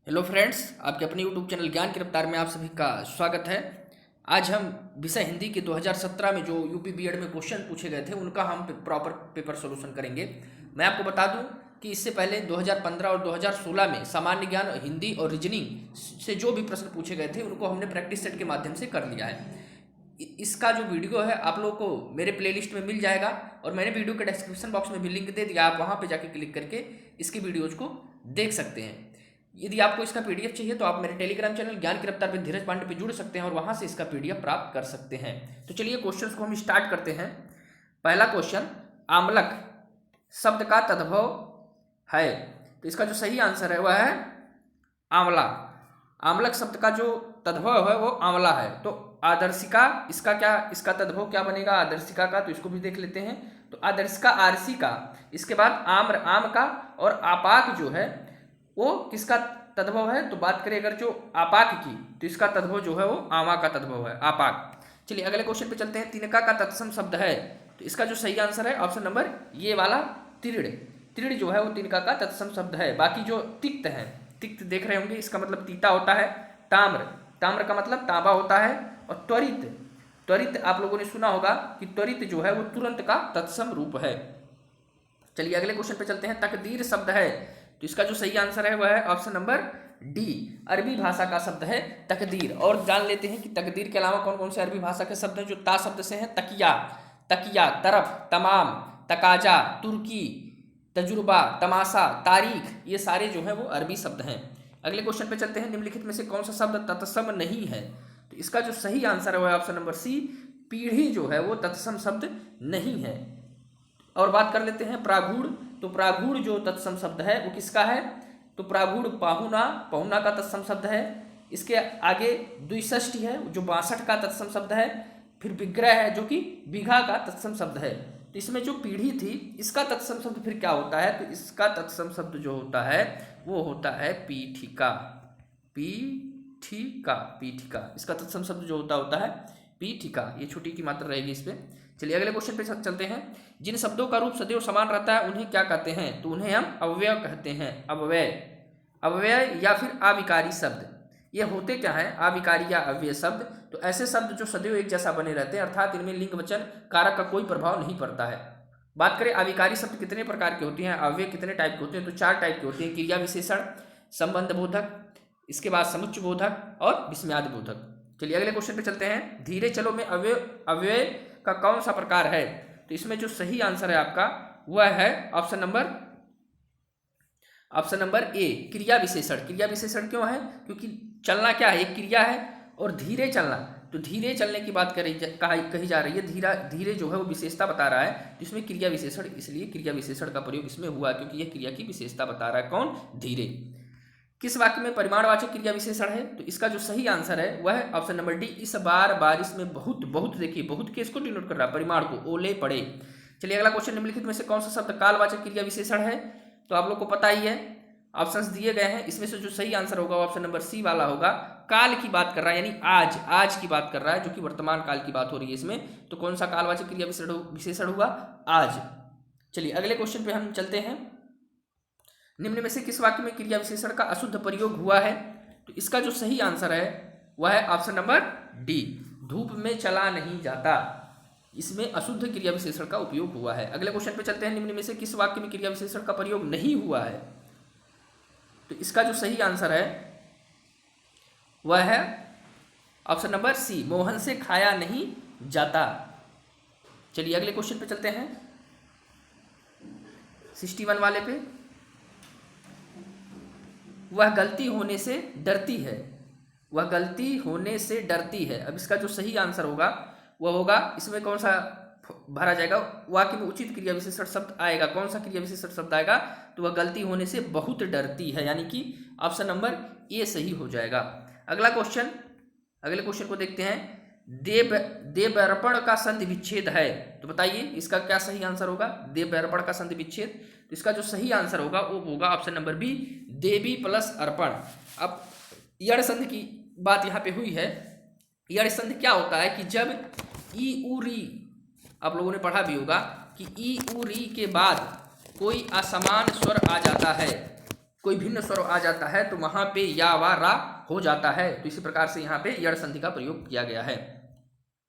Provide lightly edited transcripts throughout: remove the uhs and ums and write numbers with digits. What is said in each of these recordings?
Hello friends, आपके अपने YouTube channel ज्ञान की रफ्तार में आप सभी का स्वागत है। आज हम विषय हिंदी के 2017 में जो यूपी बीएड में क्वेश्चन पूछे गए थे उनका हम प्रॉपर पेपर सोल्यूशन करेंगे। मैं आपको बता दूं कि इससे पहले 2015 और 2016 में सामान्य ज्ञान, हिंदी और रीजनिंग से जो भी प्रश्न पूछे गए थे उनको हमने प्रैक्टिस सेट के माध्यम से कर लिया है। इसका जो वीडियो है आप लोगों को मेरे प्लेलिस्ट में मिल जाएगा और मैंने वीडियो के डिस्क्रिप्शन बॉक्स में भी लिंक दे दिया, आप वहाँ पर जाके क्लिक करके इसकी वीडियोज़ को देख सकते हैं। यदि आपको इसका पीडीएफ चाहिए तो आप मेरे टेलीग्राम चैनल ज्ञान की रफ्तार पे धीरज पांडे पे जुड़ सकते हैं और वहां से इसका पीडीएफ प्राप्त कर सकते हैं। तो चलिए क्वेश्चंस को हम स्टार्ट करते हैं। पहला क्वेश्चन, आमलक शब्द का तद्भव है, तो इसका जो सही आंसर है वह है आंवला। आमलक शब्द का जो तद्भव है वो आंवला है। तो आदर्शिका, इसका तद्भव क्या बनेगा आदर्शिका का, तो इसको भी देख लेते हैं। तो आदर्शिका आरसी का, इसके बाद आम्र आम का, और आपाक जो है वो किसका तद्भव है, तो बात करें अगर जो आपाक की तो इसका तद्भव जो है वो आमा का तद्भव है, आपाक। चलिए अगले क्वेश्चन पे चलते हैं। तिनका का तत्सम शब्द है, तो इसका जो सही आंसर है ऑप्शन नंबर ये वाला तीर्ण। तीर्ण जो है वो तिनका का तत्सम शब्द है। बाकी जो तिक्त है, तिक्त देख रहे होंगे, इसका मतलब तीता होता है। ताम्र, ताम्र का मतलब तांबा होता है। और त्वरित, त्वरित आप लोगों ने सुना होगा कि त्वरित जो है वो तुरंत का तत्सम रूप है। चलिए अगले क्वेश्चन पे चलते हैं। तकदीर शब्द है, तो इसका जो सही आंसर है वह है ऑप्शन नंबर डी, अरबी भाषा का शब्द है तकदीर। और जान लेते हैं कि तकदीर के अलावा कौन कौन से अरबी भाषा के शब्द हैं जो ता शब्द से हैं। तकिया, तकिया, तरफ, तमाम, तकाजा, तुर्की, तजुर्बा, तमाशा, तारीख, ये सारे जो हैं वो अरबी शब्द हैं। अगले क्वेश्चन पे चलते हैं। निम्नलिखित में से कौन सा शब्द तत्सम नहीं है, तो इसका जो सही आंसर है वह ऑप्शन नंबर सी, पीढ़ी जो है वो तत्सम शब्द नहीं है। और बात कर लेते हैं प्रागुड़, तो प्रागुड़ जो तत्सम शब्द है वो किसका है, तो प्रागुड़ पाहुना, पहुना का तत्सम शब्द है। इसके आगे द्विषष्टि है जो 62 का तत्सम शब्द है। फिर विग्रह है जो कि बीघा का तत्सम शब्द है। तो इसमें जो पीढ़ी थी इसका तत्सम शब्द फिर क्या होता है, तो इसका तत्सम शब्द जो होता है वो होता है पीठिका। पीठिका, पीठिका, इसका तत्सम शब्द जो होता है पीठिका। ये छुट्टी की मात्रा रहेगी इस पे। चलिए अगले क्वेश्चन पे चलते हैं। जिन शब्दों का रूप सदैव समान रहता है उन्हें क्या कहते हैं, तो उन्हें हम अव्यय कहते हैं। अव्यय, अव्यय या फिर अविकारी शब्द, ये होते क्या है अविकारी या अव्यय शब्द, तो ऐसे शब्द जो सदैव एक जैसा बने रहते हैं, अर्थात इनमें लिंग वचन कारक का कोई प्रभाव नहीं पड़ता है। बात करें अविकारी शब्द कितने प्रकार के होते हैं, अव्यय कितने टाइप के होते हैं, तो 4 टाइप के होते हैं। क्रिया विशेषण, संबंध बोधक, इसके बाद समुच्चय बोधक और विस्मयादि बोधक। चलिए अगले क्वेश्चन पे चलते हैं। धीरे चलो में अव्यय, अव्यय का कौन सा प्रकार है, तो इसमें जो सही आंसर है आपका वह है ऑप्शन नंबर ए, क्रिया विशेषण। क्रिया विशेषण क्यों है, क्योंकि चलना क्या है, एक क्रिया है, और धीरे चलना, तो धीरे चलने की बात कही जा रही है। धीरे जो है वो विशेषता बता रहा है, तो इसमें क्रिया विशेषण, इसलिए क्रिया विशेषण का प्रयोग इसमें हुआ क्योंकि यह क्रिया की विशेषता बता रहा है। कौन, धीरे। किस वाक्य में परिमाणवाचक क्रिया विशेषण है, तो इसका जो सही आंसर है वह है ऑप्शन नंबर डी, इस बार बारिश में बहुत। बहुत देखिए, बहुत के इसको डिनोट कर रहा है, परिमाण को, ओले पड़े। चलिए अगला क्वेश्चन, निम्नलिखित में से कौन सा शब्द कालवाचक क्रिया विशेषण है, तो आप लोग को पता ही है, ऑप्शंस दिए गए हैं। इसमें से जो सही आंसर होगा ऑप्शन नंबर सी वाला होगा। काल की बात कर रहा है, यानी आज, आज की बात कर रहा है, जो कि वर्तमान काल की बात हो रही है इसमें, तो कौन सा कालवाचक क्रिया विशेषण हुआ, आज। चलिए अगले क्वेश्चन पे हम चलते हैं। निम्न में से किस वाक्य में क्रिया विशेषण का अशुद्ध प्रयोग हुआ है, तो इसका जो सही आंसर है वह है ऑप्शन नंबर डी, धूप में चला नहीं जाता, इसमें अशुद्ध क्रिया विशेषण का उपयोग हुआ है। अगले क्वेश्चन पे चलते हैं। निम्न में से किस वाक्य में क्रिया विशेषण का प्रयोग नहीं हुआ है, तो इसका जो सही आंसर है वह है ऑप्शन नंबर सी, मोहन से खाया नहीं जाता। चलिए अगले क्वेश्चन पे चलते हैं, 61 वाले पे। वह गलती होने से डरती है, वह गलती होने से डरती है। अब इसका जो सही आंसर होगा वह होगा, इसमें कौन सा भरा जाएगा, वाक्य में उचित क्रिया विशेषण शब्द आएगा। कौन सा क्रिया विशेषण शब्द आएगा, तो वह गलती होने से बहुत डरती है, यानी कि ऑप्शन नंबर ए सही हो जाएगा। अगला क्वेश्चन, अगले क्वेश्चन को देखते हैं। देवदर्पण का संधि विच्छेद है, तो बताइए इसका क्या सही आंसर होगा, देवदर्पण का संधि विच्छेद। तो इसका जो सही आंसर होगा वो होगा ऑप्शन नंबर बी, देवी प्लस अर्पण। अब यण संधि की बात यहाँ पे हुई है। यण संधि क्या होता है कि जब ई उ री, आप लोगों ने पढ़ा भी होगा कि ई उ री के बाद कोई असमान स्वर आ जाता है, कोई भिन्न स्वर आ जाता है तो वहां पे या वा रा हो जाता है। तो इसी प्रकार से यहाँ पे यड़ संधि का प्रयोग किया गया है।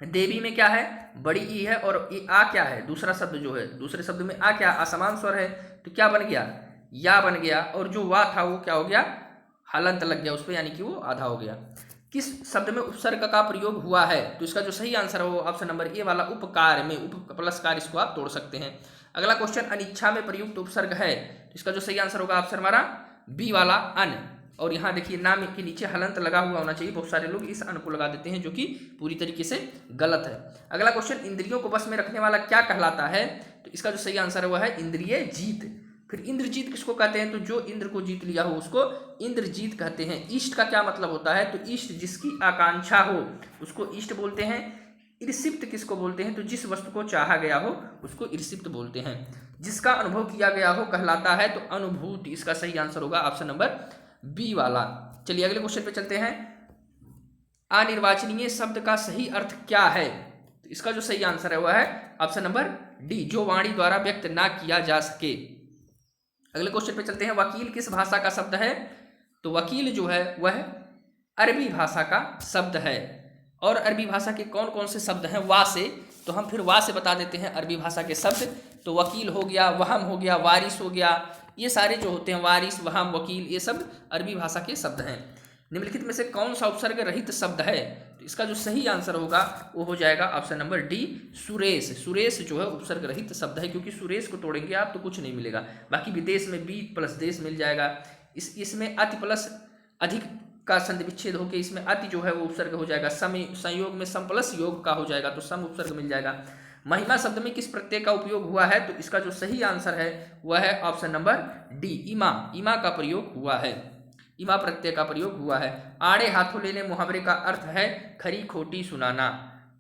देवी में क्या है, बड़ी ई है और आ क्या है, दूसरा शब्द जो है, दूसरे शब्द में आ क्या, असमान स्वर है, तो क्या बन गया, या बन गया, और जो वा था वो क्या हो गया, हलंत लग गया उस पर, यानी कि वो आधा हो गया। किस शब्द में उपसर्ग का प्रयोग हुआ है, तो इसका जो सही आंसर है वो ऑप्शन नंबर ए वाला उपकार में, उप प्लस कार, इसको आप तोड़ सकते हैं। अगला क्वेश्चन, अनिच्छा में प्रयुक्त उपसर्ग है, तो इसका जो सही आंसर होगा ऑप्शन हमारा बी वाला अन। और यहाँ देखिए नाम के नीचे हलंत लगा हुआ होना चाहिए, बहुत सारे लोग इस अन को लगा देते हैं जो कि पूरी तरीके से गलत है। अगला क्वेश्चन, इंद्रियों को बस में रखने वाला क्या कहलाता है, तो इसका जो सही आंसर है वह है इंद्रिय जीत। फिर इंद्रजीत किसको कहते हैं, तो जो इंद्र को जीत लिया हो उसको इंद्रजीत कहते हैं। ईष्ट का क्या मतलब होता है, तो ईष्ट जिसकी आकांक्षा हो उसको ईष्ट बोलते हैं। ईर्षिप्त किसको बोलते हैं, तो जिस वस्तु को चाहा गया हो उसको ईर्षिप्त बोलते हैं। जिसका अनुभव किया गया हो कहलाता है तो अनुभूति, इसका सही आंसर होगा ऑप्शन नंबर बी वाला। चलिए अगले क्वेश्चन पे चलते हैं। अनिर्वाचनीय शब्द का सही अर्थ क्या है, तो इसका जो सही आंसर है वह है ऑप्शन नंबर डी, जो वाणी द्वारा व्यक्त ना किया जा सके। अगले क्वेश्चन पे चलते हैं। वकील किस भाषा का शब्द है, तो वकील जो है वह अरबी भाषा का शब्द है। और अरबी भाषा के कौन कौन से शब्द हैं, वा से, तो हम फिर वा से बता देते हैं अरबी भाषा के शब्द। तो वकील हो गया, वहम हो गया, वारिस हो गया, ये सारे जो होते हैं वारिस, वहम, वकील, ये सब अरबी भाषा के शब्द हैं। निम्नलिखित में से कौन सा उपसर्ग रहित शब्द है, तो इसका जो सही आंसर होगा वो हो जाएगा option number D, Suresh. Suresh जो है उपसर्ग रहित शब्द है, क्योंकि सुरेश को तोड़ेंगे आप तो कुछ नहीं मिलेगा। बाकी विदेश में बी प्लस देश मिल जाएगा। इसमें अति प्लस अधिक का संधि विच्छेद होकर इसमें अति जो है वो उपसर्ग हो जाएगा। संयोग में सम प्लस योग का हो जाएगा तो सम उपसर्ग मिल जाएगा। महिमा शब्द में किस प्रत्यय का उपयोग हुआ है, तो इसका जो सही आंसर है वह है ऑप्शन नंबर डी, इमा। इमा का प्रयोग हुआ है, इमा प्रत्यय का प्रयोग हुआ है। आड़े हाथों लेने मुहावरे का अर्थ है खरी खोटी सुनाना।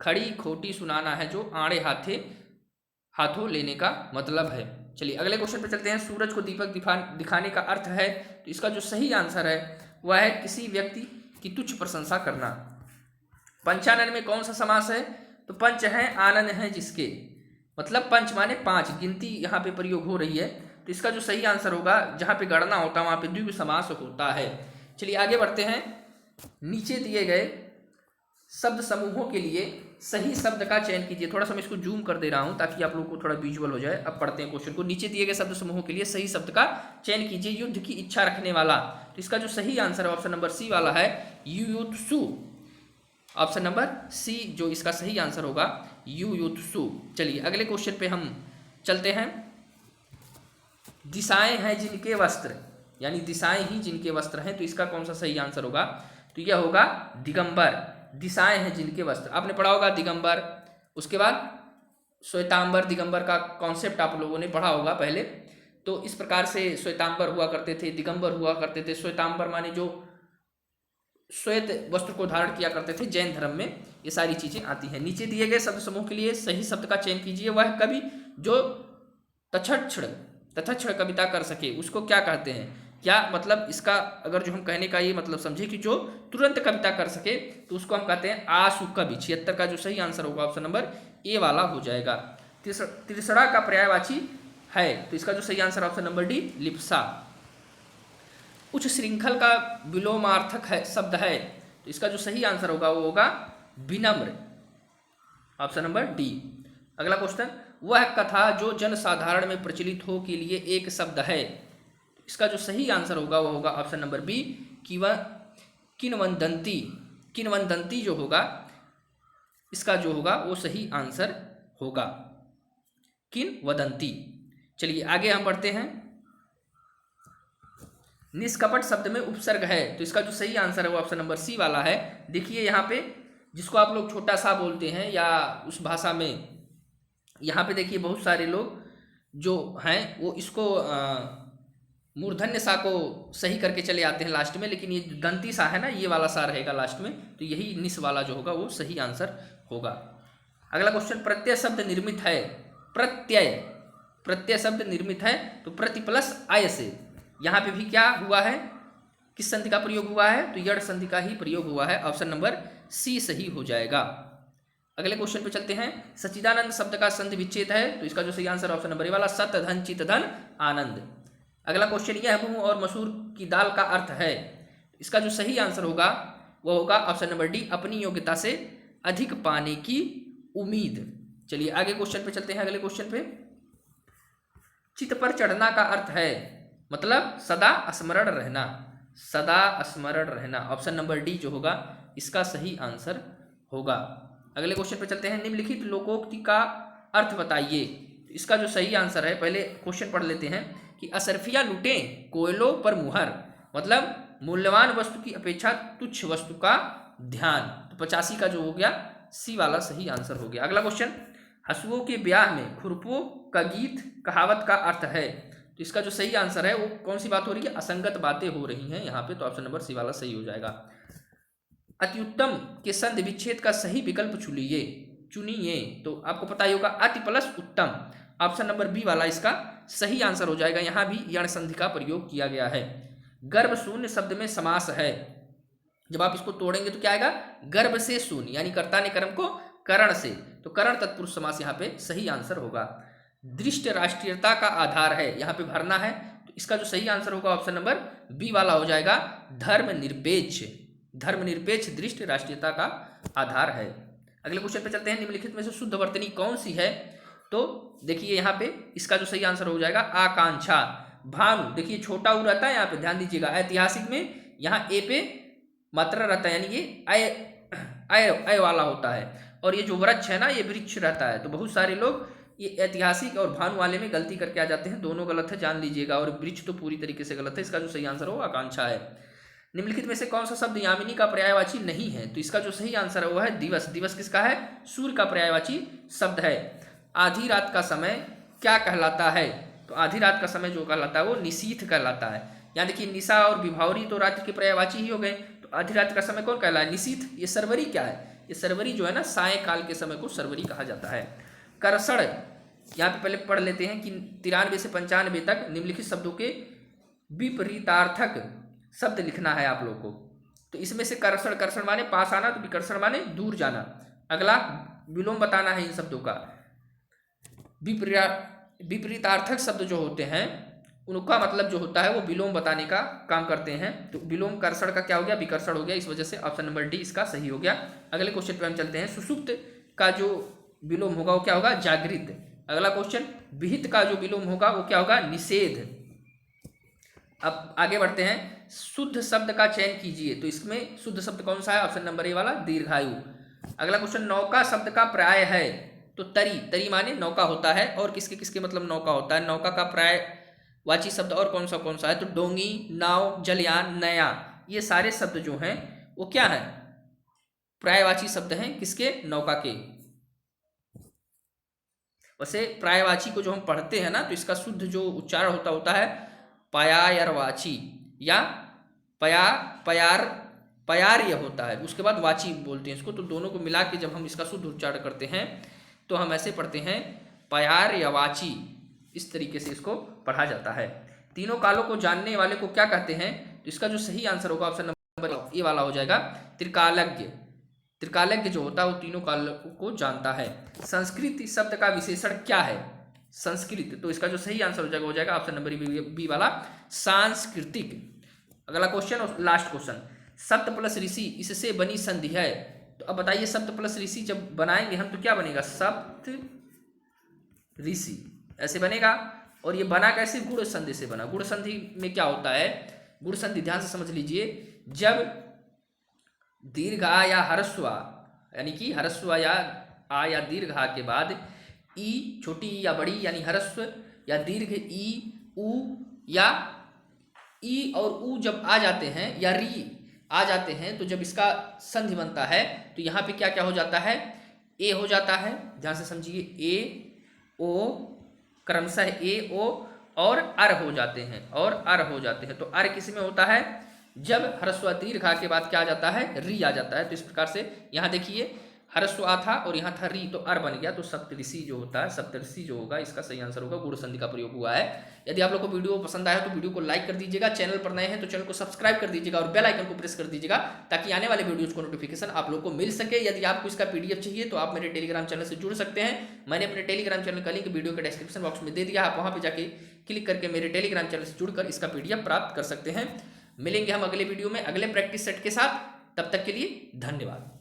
खड़ी खोटी सुनाना है जो आड़े हाथों लेने का मतलब है। चलिए अगले क्वेश्चन पे चलते हैं। सूरज को दीपक दिखाने का अर्थ है, तो इसका जो सही आंसर है वह है किसी व्यक्ति की तुच्छ प्रशंसा करना। पंचानन में कौन सा समास है, तो पंच है आनन है जिसके, मतलब पंच माने पांच, गिनती यहाँ पे प्रयोग हो रही है। तो इसका जो सही आंसर होगा, जहाँ पे गणना होता है वहाँ पे द्विगु समास होता है। चलिए आगे बढ़ते हैं। नीचे दिए गए शब्द समूहों के लिए सही शब्द का चयन कीजिए। थोड़ा सा मैं इसको जूम कर दे रहा हूँ ताकि आप लोगों को थोड़ा विजुअल हो जाए। अब पढ़ते हैं क्वेश्चन को। नीचे दिए गए शब्द समूहों के लिए सही शब्द का चयन कीजिए। युद्ध की इच्छा रखने वाला, तो इसका जो सही आंसर है ऑप्शन नंबर सी वाला है, युयुत्सु। ऑप्शन नंबर सी जो इसका सही आंसर होगा, युयुत्सु। चलिए अगले क्वेश्चन पे हम चलते हैं। दिशाएं हैं जिनके वस्त्र, यानी दिशाएं ही जिनके वस्त्र हैं, तो इसका कौन सा सही आंसर होगा, तो यह होगा दिगंबर। दिशाएं हैं जिनके वस्त्र, आपने पढ़ा होगा दिगंबर, उसके बाद श्वेतांबर, दिगंबर का कॉन्सेप्ट आप लोगों ने पढ़ा होगा पहले। तो इस प्रकार से श्वेतांबर हुआ करते थे, दिगंबर हुआ करते थे। श्वेतांबर माने जो श्वेत वस्त्र को धारण किया करते थे, जैन धर्म में ये सारी चीजें आती हैं। नीचे दिए गए शब्द समूह के लिए सही शब्द का चयन कीजिए। वह कवि जो तत्क्षण कविता कर सके उसको क्या कहते हैं, क्या मतलब इसका अगर जो हम कहने का ये मतलब समझे कि जो तुरंत कविता कर सके तो उसको हम कहते हैं आशु कवि। 76 का जो सही आंसर होगा ऑप्शन नंबर ए वाला हो जाएगा। त्रिसड़ा का पर्यायवाची है, तो इसका जो सही answer option number D, Lipsa. उच्च श्रृंखल का विलोमार्थक है शब्द है, तो इसका जो सही आंसर होगा वो होगा विनम्र, ऑप्शन नंबर डी। अगला क्वेश्चन, वह कथा जो जनसाधारण में प्रचलित हो के लिए एक शब्द है, इसका जो सही आंसर होगा वो होगा ऑप्शन नंबर बी, किंवदंती। किंवदंती जो होगा इसका जो होगा वो सही आंसर होगा किंवदंती। चलिए आगे हम बढ़ते हैं। निष्कपट शब्द में उपसर्ग है, तो इसका जो सही आंसर है वो ऑप्शन नंबर सी वाला है। देखिए यहाँ पे जिसको आप लोग छोटा सा बोलते हैं या उस भाषा में, यहाँ पे देखिए बहुत सारे लोग जो हैं वो इसको मूर्धन्य सा को सही करके चले आते हैं लास्ट में, लेकिन ये दंती सा है ना, ये वाला सा रहेगा लास्ट में, तो यही निस वाला जो होगा वो सही आंसर होगा। अगला क्वेश्चन, प्रत्यय शब्द निर्मित है, प्रत्यय शब्द निर्मित है तो प्रति प्लस आय से, यहाँ पे भी क्या हुआ है, किस संधि का प्रयोग हुआ है, तो यड़ संधि का ही प्रयोग हुआ है। ऑप्शन नंबर सी सही हो जाएगा। अगले क्वेश्चन पे चलते हैं। सच्चिदानंद शब्द का संधि विच्छेद है, तो इसका जो सही आंसर ऑप्शन नंबर ए वाला, सत धन चित धन आनंद। अगला क्वेश्चन, यह मूंग और मसूर की दाल का अर्थ है। इसका जो सही आंसर होगा वो होगा ऑप्शन नंबर डी, अपनी योग्यता से अधिक पाने की उम्मीद। चलिए आगे क्वेश्चन पे चलते हैं। अगले क्वेश्चन पे, चित पर चढ़ना का अर्थ है, मतलब सदा स्मरण रहना, सदा स्मरण रहना। ऑप्शन नंबर डी जो होगा इसका सही आंसर होगा। अगले क्वेश्चन पे चलते हैं। निम्नलिखित लोकोक्ति का अर्थ बताइए। इसका जो सही आंसर है, पहले क्वेश्चन पढ़ लेते हैं कि अशरफियां लूटें कोयलों पर मुहर, मतलब मूल्यवान वस्तु की अपेक्षा तुच्छ वस्तु का ध्यान। तो 85 का जो हो गया सी वाला सही आंसर हो गया। अगला क्वेश्चन, हंसुओं के ब्याह में खुरपो का गीत कहावत का अर्थ है। तो इसका जो सही आंसर है वो कौन सी बात हो रही है, असंगत बातें हो रही हैं यहाँ पे। तो ऑप्शन नंबर सी वाला सही हो जाएगा। अति उत्तम के संधि विच्छेद का सही विकल्प चुनिए। तो आपको पता ही होगा अति प्लस उत्तम। ऑप्शन नंबर बी वाला इसका सही आंसर हो जाएगा। यहाँ भी यण संधि का प्रयोग किया गया है। गर्भ शून्य शब्द में समास है, जब आप इसको तोड़ेंगे तो क्या आएगा, गर्भ से शून्य, यानी कर्ता ने कर्म को करण से, तो करण तत्पुरुष समास यहाँ पे सही आंसर होगा। दृष्ट राष्ट्रीयता का आधार है, यहाँ पे भरना है। तो इसका जो सही आंसर होगा ऑप्शन नंबर बी वाला हो जाएगा, धर्मनिरपेक्ष। धर्मनिरपेक्ष दृष्ट राष्ट्रीयता का आधार है। अगले क्वेश्चन पे चलते हैं। निम्नलिखित में से शुद्ध वर्तनी कौन सी है। तो देखिए यहाँ पे इसका जो सही आंसर हो जाएगा आकांक्षा। भानु, देखिए छोटा ऊ रहता है यहाँ पे, ध्यान दीजिएगा। ऐतिहासिक में यहाँ ए पे मात्रा रहता है, यानी ये अय वाला होता है। और ये जो वृक्ष है ना, ये वृक्ष रहता है। तो बहुत सारे लोग ये ऐतिहासिक और भानु वाले में गलती करके आ जाते हैं, दोनों गलत है, जान लीजिएगा। और वृक्ष तो पूरी तरीके से गलत है। इसका जो सही आंसर हो आकांक्षा है। निम्नलिखित में से कौन सा शब्द यामिनी का पर्यायवाची नहीं है। तो इसका जो सही आंसर है वो है दिवस। दिवस किसका है, सूर्य का पर्यायवाची शब्द है। आधी रात का समय क्या कहलाता है। तो आधी रात का समय जो कहलाता है वो निशीथ कहलाता है। यहाँ देखिए निशा और विभावरी तो रात्रि के पर्यायवाची ही हो गए। तो आधी रात का समय कौन कहलाता है, निशीथ। ये सरवरी क्या है, ये सरवरी जो है ना, सायकाल के समय को सरवरी कहा जाता है। करसड़, यहाँ पे पहले पढ़ लेते हैं कि 93 से 95 तक निम्नलिखित शब्दों के विपरीतार्थक शब्द लिखना है आप लोग को। तो इसमें से करसड़, करसड़ माने पास आना, तो विकर्षण माने दूर जाना। अगला विलोम बताना है इन शब्दों का। विपरीतार्थक शब्द जो होते हैं उनका मतलब जो होता है वो विलोम बताने का काम करते हैं। तो विलोम कर्षण का क्या हो गया, विकर्षण हो गया। इस वजह से ऑप्शन नंबर डी इसका सही हो गया। अगले क्वेश्चन पे हम चलते हैं। सुषुप्त का जो विलोम होगा वो क्या होगा, जागृत। अगला क्वेश्चन, विहित का जो विलोम होगा वो क्या होगा, निषेध। अब आगे बढ़ते हैं। शुद्ध शब्द का चयन कीजिए। तो इसमें शुद्ध शब्द कौन सा है, ऑप्शन नंबर ए वाला, दीर्घायु। अगला क्वेश्चन, नौका शब्द का पर्याय है। तो तरी, तरी माने नौका होता है। और किसके किसके मतलब नौका होता है। नौका का पर्यायवाची शब्द और कौन सा है, तो डोंगी, नाव, जलयान, नया। ये सारे शब्द जो हैं वो क्या है, पर्यायवाची शब्द हैं। किसके, नौका के। वैसे पर्यायवाची को जो हम पढ़ते हैं ना, तो इसका शुद्ध जो उच्चारण होता है पयायरवाची या पयार्य होता है। उसके बाद वाची बोलते हैं इसको। तो दोनों को मिला के जब हम इसका शुद्ध उच्चारण करते हैं तो हम ऐसे पढ़ते हैं पयार्यवाची। इस तरीके से इसको पढ़ा जाता है। तीनों कालों को जानने वाले को क्या कहते हैं। तो इसका जो सही आंसर होगा ऑप्शन नंबर ए वाला हो जाएगा, त्रिकालज्ञ। त्रिकालज्ञ जो होता है वो तीनों कालों को जानता है। संस्कृत शब्द का विशेषण क्या है, संस्कृत। तो इसका जो सही आंसर हो जाएगा ऑप्शन नंबर बी वाला, सांस्कृतिक। अगला क्वेश्चन और लास्ट क्वेश्चन, सप्त प्लस ऋषि इससे बनी संधि है। तो अब बताइए सप्त प्लस ऋषि जब बनाएंगे हम तो क्या बनेगा, सप्त ऋषि ऐसे बनेगा। और ये बना कैसे, गुण संधि से बना। गुण संधि में क्या होता है, गुण संधि ध्यान से समझ लीजिए। जब दीर्घ आ या ह्रस्व आ, यानी कि ह्रस्व या आ या दीर्घ आ के बाद ई, छोटी ई या बड़ी, यानी ह्रस्व या दीर्घ ई, ऊ या ई और ऊ जब आ जाते हैं या री आ जाते हैं, तो जब इसका संधि बनता है तो यहाँ पे क्या क्या हो जाता है, ए हो जाता है। ध्यान से समझिए, ए ओ, क्रमशः ए ओ और अर हो जाते हैं, और अर हो जाते हैं। तो अर किस में होता है, जब ह्रस्व दीर्घ आ के बाद क्या आ जाता है, री आ जाता है। तो इस प्रकार से यहाँ देखिए ह्रस्व आ था और यहाँ था री, तो अर बन गया। तो सप्तऋषि जो होता है, सप्तऋषि जो होगा इसका सही आंसर होगा, गुण संधि का प्रयोग हुआ है। यदि आप लोग को वीडियो पसंद आया तो वीडियो को लाइक कर दीजिएगा, चैनल पर नए हैं तो चैनल को सब्सक्राइब कर दीजिएगा और बेल आइकन को प्रेस कर दीजिएगा ताकि आने वाले वीडियोज को नोटिफिकेशन आप लोग को मिल सके। यदि आपको इसका पीडीएफ चाहिए तो आप मेरे टेलीग्राम चैनल से जुड़ सकते हैं। मैंने अपने टेलीग्राम चैनल का लिंक वीडियो के डिस्क्रिप्शन बॉक्स में दे दिया, आप वहाँ पर जाके क्लिक करके मेरे टेलीग्राम चैनल से जुड़कर इसका PDF प्राप्त कर सकते हैं। मिलेंगे हम अगले वीडियो में अगले प्रैक्टिस सेट के साथ। तब तक के लिए धन्यवाद।